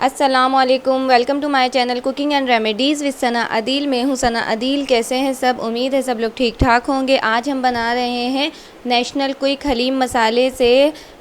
अस्सलामुअलैकुम, welcome to my channel cooking and remedies with Sana Adeel. मैं हूँ सना अदील। कैसे हैं सब? उम्मीद है सब लोग ठीक ठाक होंगे। आज हम बना रहे हैं नेशनल क्विक हलीम मसाले से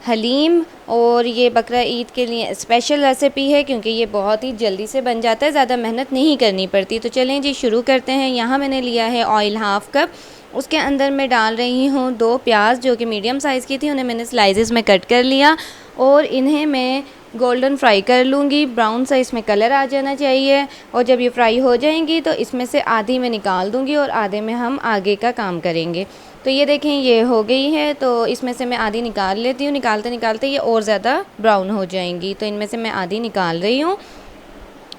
हलीम, और ये बकरा ईद के लिए स्पेशल रेसिपी है क्योंकि ये बहुत ही जल्दी से बन जाता है, ज़्यादा मेहनत नहीं करनी पड़ती। तो चलें जी शुरू करते हैं। यहाँ मैंने लिया है ऑयल हाफ़ कप, उसके अंदर मैं डाल रही हूँ 2 प्याज जो कि मीडियम साइज़ की थी, उन्हें मैंने स्लाइसेस में कट कर लिया और इन्हें मैं गोल्डन फ्राई कर लूँगी। ब्राउन सा इसमें कलर आ जाना चाहिए, और जब ये फ्राई हो जाएंगी तो इसमें से आधी मैं निकाल दूँगी और आधे में हम आगे का काम करेंगे। तो ये देखें ये हो गई है, तो इसमें से मैं आधी निकाल लेती हूँ। निकालते निकालते ये और ज़्यादा ब्राउन हो जाएंगी, तो इनमें से मैं आधी निकाल रही हूँ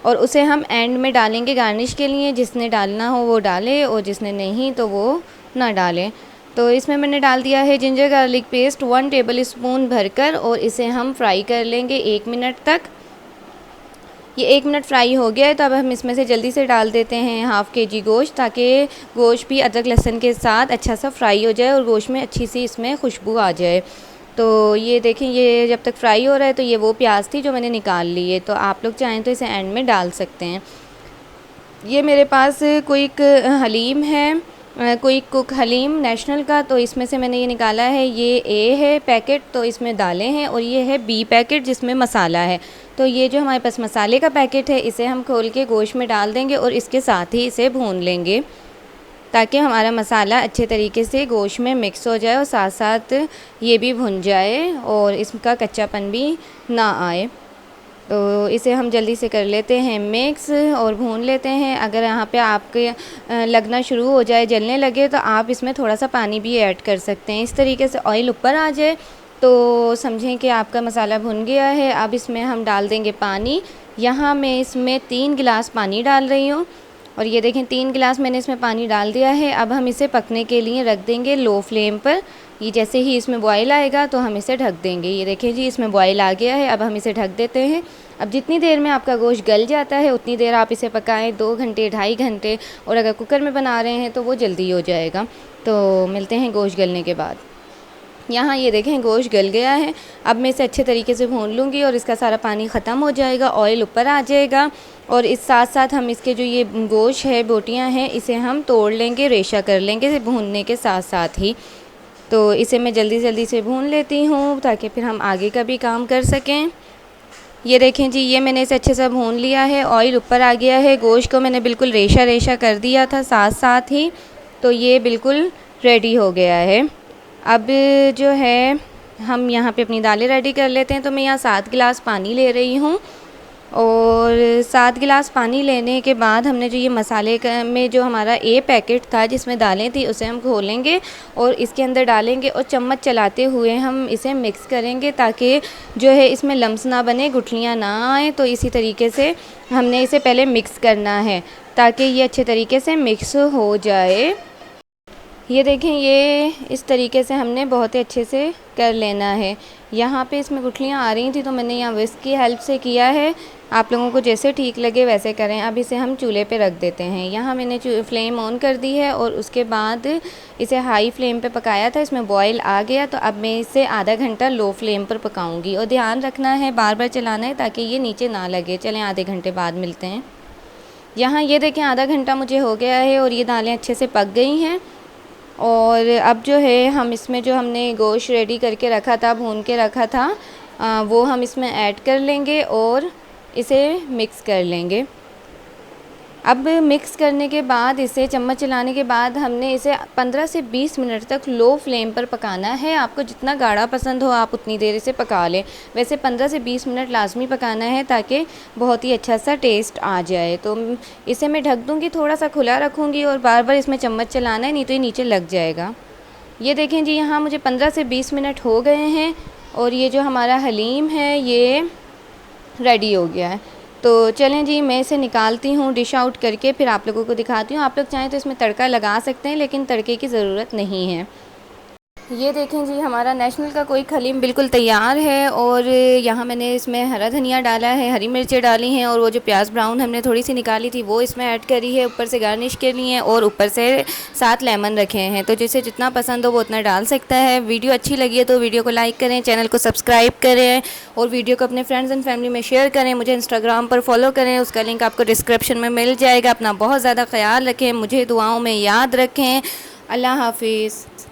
और उसे हम एंड में डालेंगे गार्निश के लिए। जिसने डालना हो वो डाले और जिसने नहीं तो वो ना डालें। तो इसमें मैंने डाल दिया है ginger garlic paste 1 table spoon भरकर, और इसे हम फ्राई कर लेंगे 1 मिनट तक। ये 1 मिनट फ्राई हो गया है, तो अब हम इसमें से जल्दी से डाल देते हैं हाफ़ के जी गोश्त, ताकि गोश्त भी अदरक लहसुन के साथ अच्छा सा फ्राई हो जाए और गोश्त में अच्छी सी इसमें खुशबू आ जाए। तो ये देखें ये जब तक फ्राई हो रहा है, तो ये वो प्याज थी जो मैंने निकाल ली है। तो आप लोग चाहें तो इसे एंड में डाल सकते हैं। ये मेरे पास क्विक हलीम है, क्विक कुक हलीम नेशनल का, तो इसमें से मैंने ये निकाला है। ये ए है पैकेट, तो इसमें दालें हैं, और ये है बी पैकेट जिसमें मसाला है। तो ये जो हमारे पास मसाले का पैकेट है, इसे हम खोल के गोश्त में डाल देंगे और इसके साथ ही इसे भून लेंगे ताकि हमारा मसाला अच्छे तरीके से गोश्त में मिक्स हो जाए और साथ साथ ये भी भुन जाए और इसका कच्चापन भी ना आए। तो इसे हम जल्दी से कर लेते हैं मिक्स और भून लेते हैं। अगर यहाँ पे आपके लगना शुरू हो जाए, जलने लगे, तो आप इसमें थोड़ा सा पानी भी ऐड कर सकते हैं। इस तरीके से ऑयल ऊपर आ जाए तो समझें कि आपका मसाला भुन गया है। अब इसमें हम डाल देंगे पानी। यहाँ मैं इसमें 3 गिलास पानी डाल रही हूँ, और ये देखें 3 गिलास मैंने इसमें पानी डाल दिया है। अब हम इसे पकने के लिए रख देंगे लो फ्लेम पर। ये जैसे ही इसमें बॉयल आएगा तो हम इसे ढक देंगे। ये देखें जी इसमें बॉयल आ गया है, अब हम इसे ढक देते हैं। अब जितनी देर में आपका गोश्त गल जाता है उतनी देर आप इसे पकाएं, 2 घंटे 2.5 घंटे, और अगर कुकर में बना रहे हैं तो वो जल्दी हो जाएगा। तो मिलते हैं गोश्त गलने के बाद। यहाँ ये देखें गोश्त गल गया है। अब मैं इसे अच्छे तरीके से भून लूँगी और इसका सारा पानी ख़त्म हो जाएगा, ऑयल ऊपर आ जाएगा, और इस साथ साथ हम इसके जो ये गोश्त है, बोटियाँ हैं, इसे हम तोड़ लेंगे, रेशा कर लेंगे भूनने के साथ साथ ही। तो इसे मैं जल्दी जल्दी से भून लेती हूँ ताकि फिर हम आगे का भी काम कर सकें। ये देखें जी ये मैंने इसे अच्छे से भून लिया है, ऑयल ऊपर आ गया है। गोश्त को मैंने बिल्कुल रेशा रेशा कर दिया था साथ साथ ही, तो ये बिल्कुल रेडी हो गया है। अब जो है हम यहाँ पे अपनी दालें रेडी कर लेते हैं। तो मैं यहाँ 7 गिलास पानी ले रही हूँ, और 7 गिलास पानी लेने के बाद हमने जो ये मसाले का में जो हमारा ए पैकेट था जिसमें दालें थी, उसे हम खोलेंगे और इसके अंदर डालेंगे और चम्मच चलाते हुए हम इसे मिक्स करेंगे ताकि जो है इसमें लम्स ना बने, गुठलियाँ ना आए। तो इसी तरीके से हमने इसे पहले मिक्स करना है ताकि ये अच्छे तरीके से मिक्स हो जाए। ये देखें ये इस तरीके से हमने बहुत ही अच्छे से कर लेना है। यहाँ पे इसमें गुठलियाँ आ रही थी तो मैंने यहाँ विस्क की हेल्प से किया है। आप लोगों को जैसे ठीक लगे वैसे करें। अब इसे हम चूल्हे पे रख देते हैं। यहाँ मैंने फ्लेम ऑन कर दी है और उसके बाद इसे हाई फ्लेम पे पकाया था। इसमें बॉयल आ गया, तो अब मैं इसे आधा घंटा लो फ्लेम पर पकाऊँगी, और ध्यान रखना है बार बार चलाना है ताकि ये नीचे ना लगे। चलें आधे घंटे बाद मिलते हैं। यहाँ ये देखें आधा घंटा मुझे हो गया है और ये दालें अच्छे से पक गई हैं। और अब जो है हम इसमें जो हमने गोश्त रेडी करके रखा था, भून के रखा था, वो हम इसमें ऐड कर लेंगे और इसे मिक्स कर लेंगे। अब मिक्स करने के बाद इसे चम्मच चलाने के बाद हमने इसे 15 से 20 मिनट तक लो फ्लेम पर पकाना है। आपको जितना गाढ़ा पसंद हो आप उतनी देर इसे पका लें। वैसे 15 से 20 मिनट लाजमी पकाना है ताकि बहुत ही अच्छा सा टेस्ट आ जाए। तो इसे मैं ढक दूँगी, थोड़ा सा खुला रखूँगी और बार बार इसमें चम्मच चलाना है, नहीं तो ये नीचे लग जाएगा। ये देखें जी यहाँ मुझे 15 से 20 मिनट हो गए हैं और ये जो हमारा हलीम है ये रेडी हो गया है। तो चलें जी मैं इसे निकालती हूँ डिश आउट करके, फिर आप लोगों को दिखाती हूँ। आप लोग चाहें तो इसमें तड़का लगा सकते हैं, लेकिन तड़के की ज़रूरत नहीं है। ये देखें जी, हमारा नेशनल का कोई हलीम बिल्कुल तैयार है। और यहाँ मैंने इसमें हरा धनिया डाला है, हरी मिर्चें डाली हैं, और वो जो प्याज ब्राउन हमने थोड़ी सी निकाली थी वो इसमें ऐड करी है ऊपर से गार्निश के लिए, और ऊपर से 7 लेमन रखे हैं। तो जिसे जितना पसंद हो वो उतना डाल सकता है। वीडियो अच्छी लगी है तो वीडियो को लाइक करें, चैनल को सब्सक्राइब करें, और वीडियो को अपने फ्रेंड्स एंड फैमिली में शेयर करें। मुझे इंस्टाग्राम पर फॉलो करें, उसका लिंक आपको डिस्क्रिप्शन में मिल जाएगा। अपना बहुत ज़्यादा ख्याल रखें, मुझे दुआओं में याद रखें। अल्लाह हाफिज़।